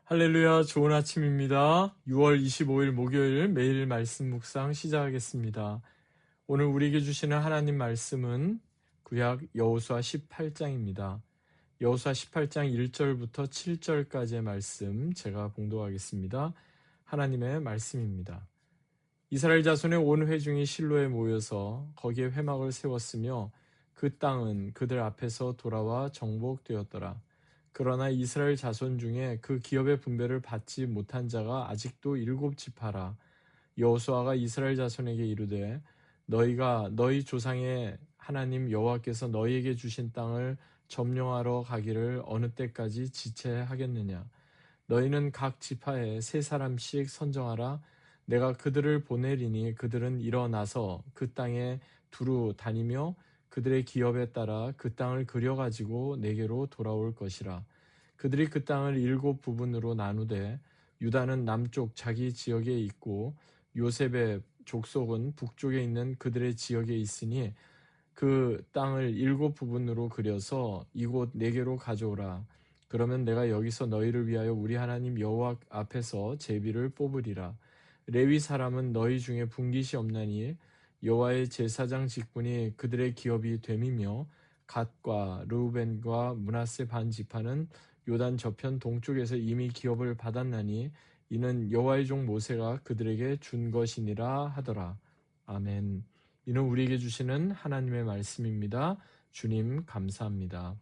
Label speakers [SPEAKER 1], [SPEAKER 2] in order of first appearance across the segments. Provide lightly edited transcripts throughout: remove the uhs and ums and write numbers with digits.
[SPEAKER 1] 할렐루야, 좋은 아침입니다. 6월 25일 목요일 매일 말씀 묵상 시작하겠습니다. 오늘 우리에게 주시는 하나님 말씀은 구약 여호수아 18장입니다. 여호수아 18장 1절부터 7절까지의 말씀 제가 봉독하겠습니다. 하나님의 말씀입니다. 이스라엘 자손의 온 회중이 실로에 모여서 거기에 회막을 세웠으며 그 땅은 그들 앞에서 돌아와 정복되었더라. 그러나 이스라엘 자손 중에 그 기업의 분배를 받지 못한 자가 아직도 7지파라. 여호수아가 이스라엘 자손에게 이르되 너희가 너희 조상의 하나님 여호와께서 너희에게 주신 땅을 점령하러 가기를 어느 때까지 지체하겠느냐. 너희는 각 지파에 3사람씩 선정하라. 내가 그들을 보내리니 그들은 일어나서 그 땅에 두루 다니며 그들의 기업에 따라 그 땅을 그려가지고 내게로 돌아올 것이라. 그들이 그 땅을 7부분으로 나누되 유다는 남쪽 자기 지역에 있고 요셉의 족속은 북쪽에 있는 그들의 지역에 있으니 그 땅을 7부분으로 그려서 이곳 내게로 가져오라. 그러면 내가 여기서 너희를 위하여 우리 하나님 여호와 앞에서 제비를 뽑으리라. 레위 사람은 너희 중에 분깃이 없나니 여호와의 제사장 직분이 그들의 기업이 됨이며 갓과 르우벤과 므낫세 반 지파는 요단 저편 동쪽에서 이미 기업을 받았나니 이는 여호와의 종 모세가 그들에게 준 것이니라 하더라. 아멘. 이는 우리에게 주시는 하나님의 말씀입니다. 주님 감사합니다.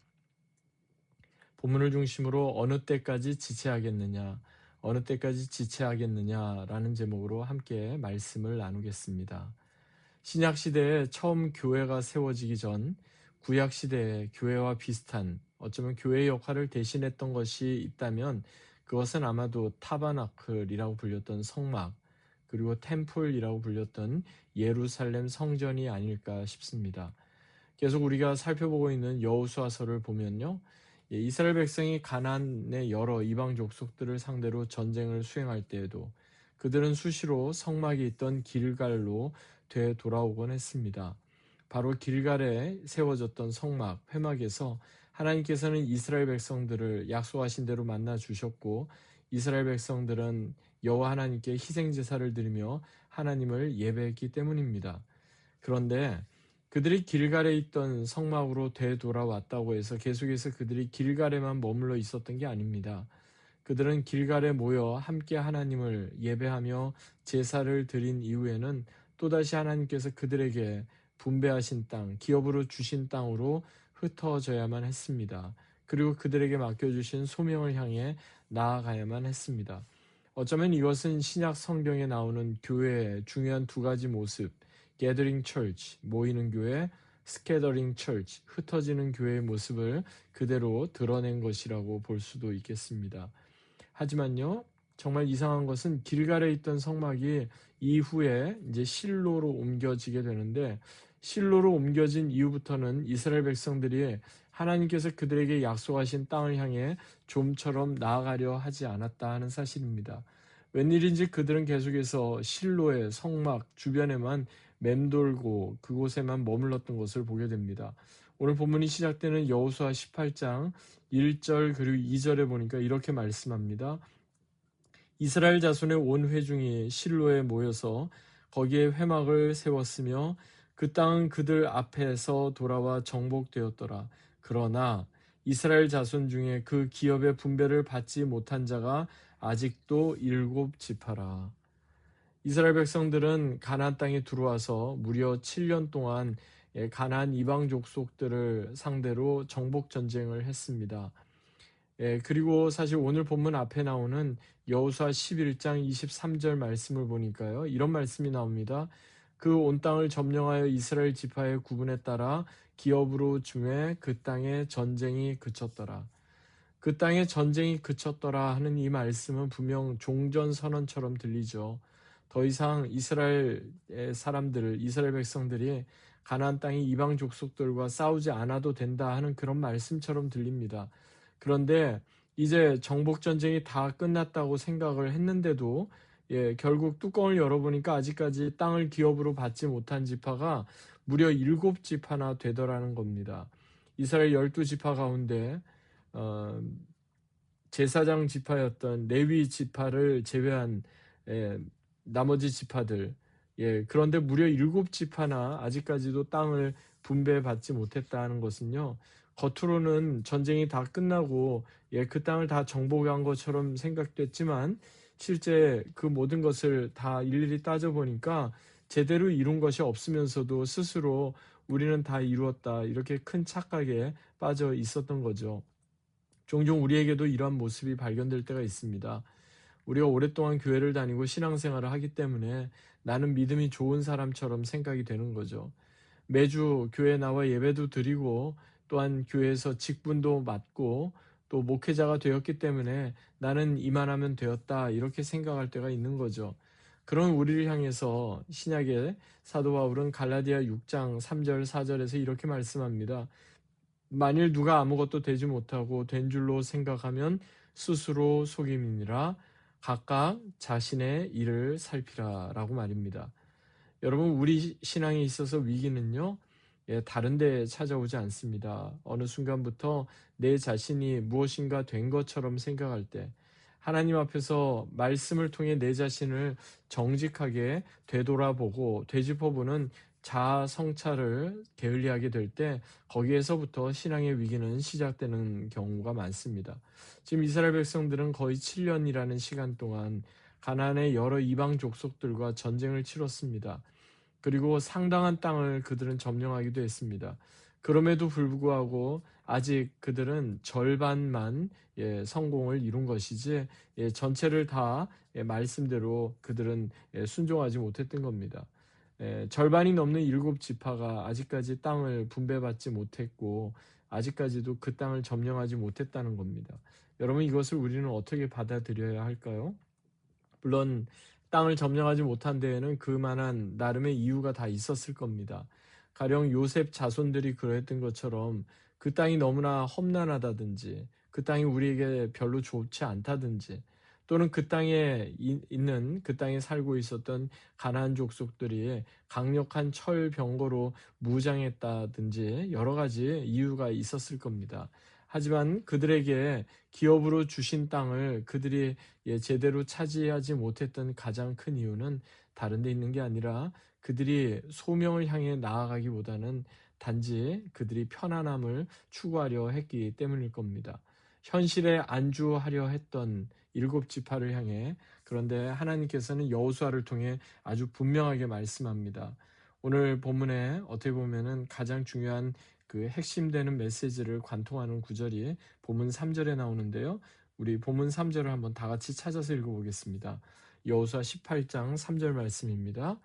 [SPEAKER 1] 본문을 중심으로 어느 때까지 지체하겠느냐, 어느 때까지 지체하겠느냐라는 제목으로 함께 말씀을 나누겠습니다. 신약시대에 처음 교회가 세워지기 전 구약시대에 교회와 비슷한 어쩌면 교회의 역할을 대신했던 것이 있다면 그것은 아마도 타바나클이라고 불렸던 성막 그리고 템플이라고 불렸던 예루살렘 성전이 아닐까 싶습니다. 계속 우리가 살펴보고 있는 여호수아서를 보면요. 이스라엘 백성이 가나안의 여러 이방 족속들을 상대로 전쟁을 수행할 때에도 그들은 수시로 성막이 있던 길갈로 되돌아오곤 했습니다. 바로 길갈에 세워졌던 성막, 회막에서 하나님께서는 이스라엘 백성들을 약속하신 대로 만나 주셨고 이스라엘 백성들은 여호와 하나님께 희생 제사를 드리며 하나님을 예배했기 때문입니다. 그런데 그들이 길갈에 있던 성막으로 되돌아왔다고 해서 계속해서 그들이 길갈에만 머물러 있었던 게 아닙니다. 그들은 길갈에 모여 함께 하나님을 예배하며 제사를 드린 이후에는 또다시 하나님께서 그들에게 분배하신 땅, 기업으로 주신 땅으로 흩어져야만 했습니다. 그리고 그들에게 맡겨주신 소명을 향해 나아가야만 했습니다. 어쩌면 이것은 신약 성경에 나오는 교회의 중요한 2가지 모습, gathering church, 모이는 교회, scattering church, 흩어지는 교회의 모습을 그대로 드러낸 것이라고 볼 수도 있겠습니다. 하지만요, 정말 이상한 것은 길갈에 있던 성막이 이후에 이제 실로로 옮겨지게 되는데 실로로 옮겨진 이후부터는 이스라엘 백성들이 하나님께서 그들에게 약속하신 땅을 향해 좀처럼 나아가려 하지 않았다 하는 사실입니다. 웬일인지 그들은 계속해서 실로의 성막 주변에만 맴돌고 그곳에만 머물렀던 것을 보게 됩니다. 오늘 본문이 시작되는 여호수아 18장 1절 그리고 2절에 보니까 이렇게 말씀합니다. 이스라엘 자손의 온 회중이 실로에 모여서 거기에 회막을 세웠으며 그 땅은 그들 앞에서 돌아와 정복되었더라. 그러나 이스라엘 자손 중에 그 기업의 분배를 받지 못한 자가 아직도 7지파라. 이스라엘 백성들은 가나안 땅에 들어와서 무려 7년 동안 가나안 이방 족속들을 상대로 정복 전쟁을 했습니다. 그리고 사실 오늘 본문 앞에 나오는 여호수아 11장 23절 말씀을 보니까요. 이런 말씀이 나옵니다. 그 온 땅을 점령하여 이스라엘 지파의 구분에 따라 기업으로 주매 그 땅에 전쟁이 그쳤더라. 그 땅에 전쟁이 그쳤더라 하는 이 말씀은 분명 종전선언처럼 들리죠. 더 이상 이스라엘 사람들, 이스라엘 백성들이 가나안 땅의 이방 족속들과 싸우지 않아도 된다 하는 그런 말씀처럼 들립니다. 그런데 이제 정복전쟁이 다 끝났다고 생각을 했는데도 결국 뚜껑을 열어보니까 아직까지 땅을 기업으로 받지 못한 지파가 무려 7지파나 되더라는 겁니다. 이스라엘 12지파 가운데 제사장 지파였던 레위 지파를 제외한 예, 나머지 지파들, 그런데 무려 7지파나 아직까지도 땅을 분배받지 못했다는 것은요, 겉으로는 전쟁이 다 끝나고 그 땅을 다 정복한 것처럼 생각됐지만 실제 그 모든 것을 다 일일이 따져보니까 제대로 이룬 것이 없으면서도 스스로 우리는 다 이루었다, 이렇게 큰 착각에 빠져 있었던 거죠. 종종 우리에게도 이러한 모습이 발견될 때가 있습니다. 우리가 오랫동안 교회를 다니고 신앙생활을 하기 때문에 나는 믿음이 좋은 사람처럼 생각이 되는 거죠. 매주 교회에 나와 예배도 드리고 또한 교회에서 직분도 맡고 또 목회자가 되었기 때문에 나는 이만하면 되었다, 이렇게 생각할 때가 있는 거죠. 그런 우리를 향해서 신약의 사도 바울은 갈라디아 6장 3절 4절에서 이렇게 말씀합니다. 만일 누가 아무것도 되지 못하고 된 줄로 생각하면 스스로 속임이니라. 각각 자신의 일을 살피라 라고 말입니다. 여러분, 우리 신앙에 있어서 위기는요, 다른 데 찾아오지 않습니다. 어느 순간부터 내 자신이 무엇인가 된 것처럼 생각할 때, 하나님 앞에서 말씀을 통해 내 자신을 정직하게 되돌아보고 되짚어보는 자아 성찰을 게을리하게 될 때, 거기에서부터 신앙의 위기는 시작되는 경우가 많습니다. 지금 이스라엘 백성들은 거의 7년이라는 시간 동안 가나안의 여러 이방 족속들과 전쟁을 치렀습니다. 그리고 상당한 땅을 그들은 점령하기도 했습니다. 그럼에도 불구하고 아직 그들은 절반만 성공을 이룬 것이지 전체를 다 말씀대로 그들은 순종하지 못했던 겁니다. 절반이 넘는 7지파가 아직까지 땅을 분배받지 못했고 아직까지도 그 땅을 점령하지 못했다는 겁니다. 여러분, 이것을 우리는 어떻게 받아들여야 할까요? 물론 땅을 점령하지 못한 데에는 그만한 나름의 이유가 다 있었을 겁니다. 가령 요셉 자손들이 그랬던 것처럼 그 땅이 너무나 험난하다든지 그 땅이 우리에게 별로 좋지 않다든지 또는 그 땅에 있는 그 땅에 살고 있었던 가나안 족속들이 강력한 철병거로 무장했다든지 여러 가지 이유가 있었을 겁니다. 하지만 그들에게 기업으로 주신 땅을 그들이 제대로 차지하지 못했던 가장 큰 이유는 다른 데 있는 게 아니라 그들이 소명을 향해 나아가기보다는 단지 그들이 편안함을 추구하려 했기 때문일 겁니다. 현실에 안주하려 했던 7지파를 향해, 그런데 하나님께서는 여호수아를 통해 아주 분명하게 말씀합니다. 오늘 본문에 어떻게 보면은 가장 중요한 그 핵심되는 메시지를 관통하는 구절이 본문 3절에 나오는데요. 우리 본문 3절을 한번 다 같이 찾아서 읽어보겠습니다. 여호수아 18장 3절 말씀입니다.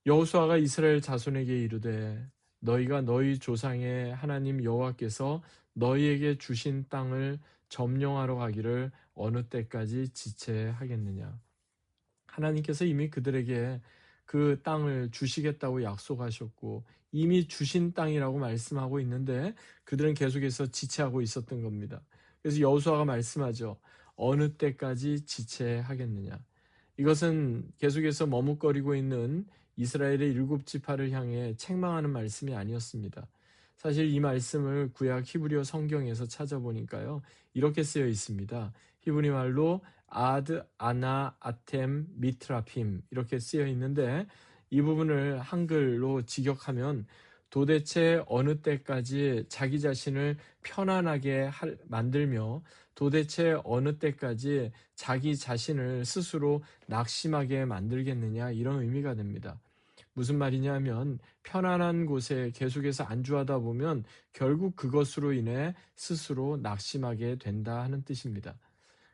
[SPEAKER 1] 여호수아가 이스라엘 자손에게 이르되 너희가 너희 조상의 하나님 여호와께서 너희에게 주신 땅을 점령하러 가기를 어느 때까지 지체하겠느냐. 하나님께서 이미 그들에게 그 땅을 주시겠다고 약속하셨고 이미 주신 땅이라고 말씀하고 있는데 그들은 계속해서 지체하고 있었던 겁니다. 그래서 여호수아가 말씀하죠. 어느 때까지 지체하겠느냐. 이것은 계속해서 머뭇거리고 있는 이스라엘의 7지파를 향해 책망하는 말씀이 아니었습니다. 사실 이 말씀을 구약 히브리어 성경에서 찾아보니까요, 이렇게 쓰여 있습니다. 히브리 말로 아드, 아나, 아템, 미트라핌 이렇게 쓰여 있는데 이 부분을 한글로 직역하면 도대체 어느 때까지 자기 자신을 편안하게 만들며 도대체 어느 때까지 자기 자신을 스스로 낙심하게 만들겠느냐, 이런 의미가 됩니다. 무슨 말이냐면 편안한 곳에 계속해서 안주하다 보면 결국 그것으로 인해 스스로 낙심하게 된다 하는 뜻입니다.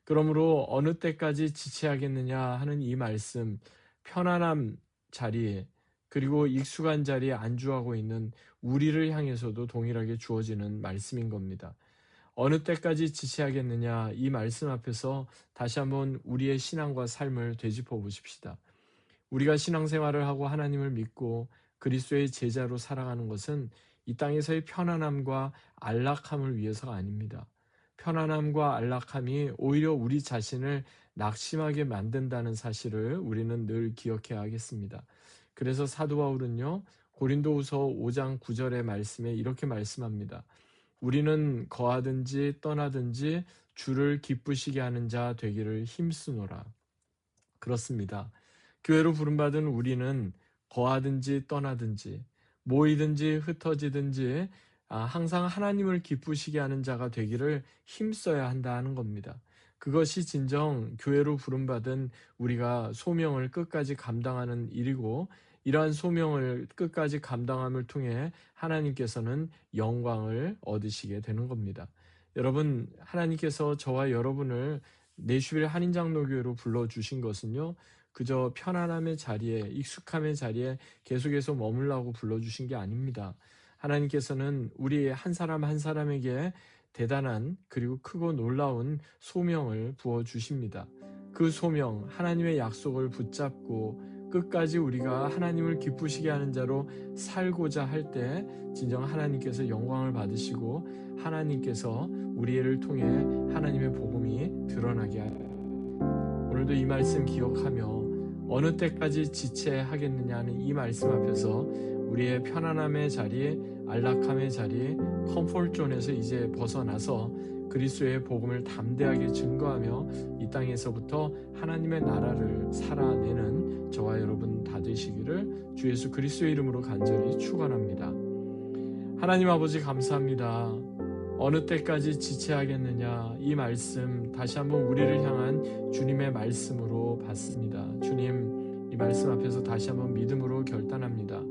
[SPEAKER 1] 그러므로 어느 때까지 지체하겠느냐 하는 이 말씀, 편안한 자리 그리고 익숙한 자리에 안주하고 있는 우리를 향해서도 동일하게 주어지는 말씀인 겁니다. 어느 때까지 지체하겠느냐, 이 말씀 앞에서 다시 한번 우리의 신앙과 삶을 되짚어 보십시다. 우리가 신앙생활을 하고 하나님을 믿고 그리스도의 제자로 살아가는 것은 이 땅에서의 편안함과 안락함을 위해서가 아닙니다. 편안함과 안락함이 오히려 우리 자신을 낙심하게 만든다는 사실을 우리는 늘 기억해야 하겠습니다. 그래서 사도 바울은요, 고린도후서 5장 9절의 말씀에 이렇게 말씀합니다. 우리는 거하든지 떠나든지 주를 기쁘시게 하는 자 되기를 힘쓰노라. 그렇습니다. 교회로 부름받은 우리는 거하든지 떠나든지 모이든지 흩어지든지 항상 하나님을 기쁘시게 하는 자가 되기를 힘써야 한다는 겁니다. 그것이 진정 교회로 부름받은 우리가 소명을 끝까지 감당하는 일이고, 이러한 소명을 끝까지 감당함을 통해 하나님께서는 영광을 얻으시게 되는 겁니다. 여러분, 하나님께서 저와 여러분을 내슈빌 한인장로교회로 불러주신 것은요, 그저 편안함의 자리에, 익숙함의 자리에 계속해서 머물라고 불러주신 게 아닙니다. 하나님께서는 우리 한 사람 한 사람에게 대단한 그리고 크고 놀라운 소명을 부어주십니다. 그 소명, 하나님의 약속을 붙잡고 끝까지 우리가 하나님을 기쁘시게 하는 자로 살고자 할 때 진정 하나님께서 영광을 받으시고 하나님께서 우리를 통해 하나님의 복음이 드러나게 하옵소서. 오늘도 이 말씀 기억하며 어느 때까지 지체하겠느냐는 이 말씀 앞에서 우리의 편안함의 자리, 안락함의 자리, 컴포트존에서 이제 벗어나서 그리스도의 복음을 담대하게 증거하며 이 땅에서부터 하나님의 나라를 살아내는 저와 여러분 다 되시기를 주 예수 그리스도의 이름으로 간절히 축원합니다. 하나님 아버지 감사합니다. 어느 때까지 지체하겠느냐, 이 말씀 다시 한번 우리를 향한 주님의 말씀으로 받습니다. 주님, 이 말씀 앞에서 다시 한번 믿음으로 결단합니다.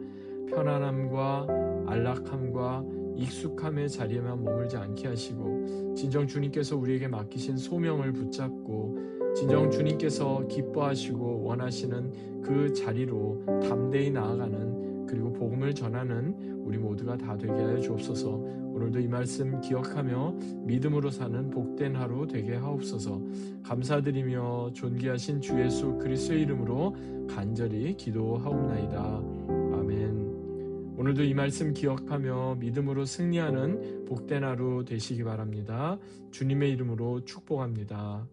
[SPEAKER 1] 편안함과 안락함과 익숙함의 자리에만 머물지 않게 하시고 진정 주님께서 우리에게 맡기신 소명을 붙잡고 진정 주님께서 기뻐하시고 원하시는 그 자리로 담대히 나아가는, 그리고 복음을 전하는 우리 모두가 다 되게 하여 주옵소서. 오늘도 이 말씀 기억하며 믿음으로 사는 복된 하루 되게 하옵소서. 감사드리며 존귀하신 주 예수 그리스도의 이름으로 간절히 기도하옵나이다. 아멘. 오늘도 이 말씀 기억하며 믿음으로 승리하는 복된 하루 되시기 바랍니다. 주님의 이름으로 축복합니다.